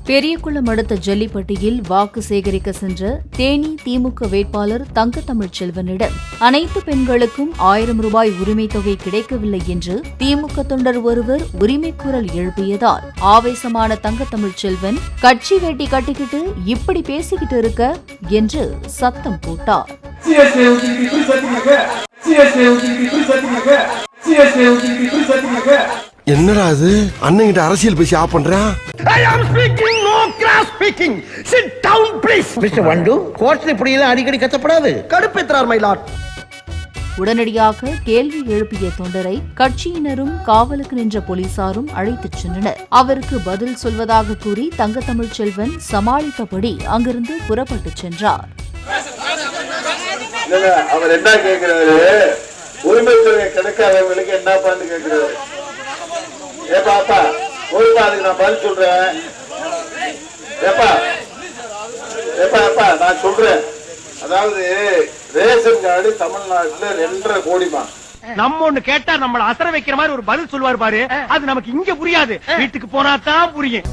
பெரியகுளம் அடுத்த ஜல்லிப்பட்டியில் வாக்கு சேகரிக்க சென்ற தேனி திமுக வேட்பாளர் தங்கத்தமிழ்ச்செல்வனிடம் அனைத்து பெண்களுக்கும் 1000 ரூபாய் உரிமை தொகை கிடைக்கவில்லை என்று திமுக தொண்டர் ஒருவர் உரிமை குரல் எழுப்பியதால் ஆவேசமான தங்கத்தமிழ்ச்செல்வன் கட்சி வேட்டி கட்டிக்கிட்டு இப்படி பேசிக்கிட்டு இருக்க என்று சத்தம் போட்டார். என்னடா அது அண்ணன்கிட்ட அரசியல் பேசி ஆப் பண்றான். I am speaking, no cross speaking. Sit down, please. Mr. Vandu, கோர்ட்ல இப்படி எல்லாம் அடிக்கடி கத்தப்படாது. கடுப்பேற்றார் my lord. உடனடியாக கேள்வி எழுப்பிய தொண்டரை கட்சியினரும் காவலுக்கு நின்ற போலீசாரும் அழைத்துச் சென்றனர். அவருக்கு பதில் சொல்வதாக கூறி தங்கத்தமிழ்ச்செல்வன் சமாளித்தபடி அங்கிருந்து புறப்பட்டுச் சென்றார். அவர் என்ன கேட்கிறாரு, உரிமை தொகை கிடைக்காதவங்களுக்கு என்ன பண்ணு கேட்கிறாரு. ஏப்பா அப்பா ஒழுங்கா அதுக்கு நான் பதில் சொல்றேன். ஏப்பா ஏப்பா அப்பா நான் சொல்றேன். அதாவது ரேஷன் கார்டு தமிழ்நாட்டுல 2.5 கோடிமா. நம்ம ஒண்ணு கேட்டா நம்மள அசர வைக்கிற மாதிரி ஒரு பதில் சொல்லுவார் பாரு, அது நமக்கு இங்க புரியாது, வீட்டுக்கு போனா தான் புரியும்.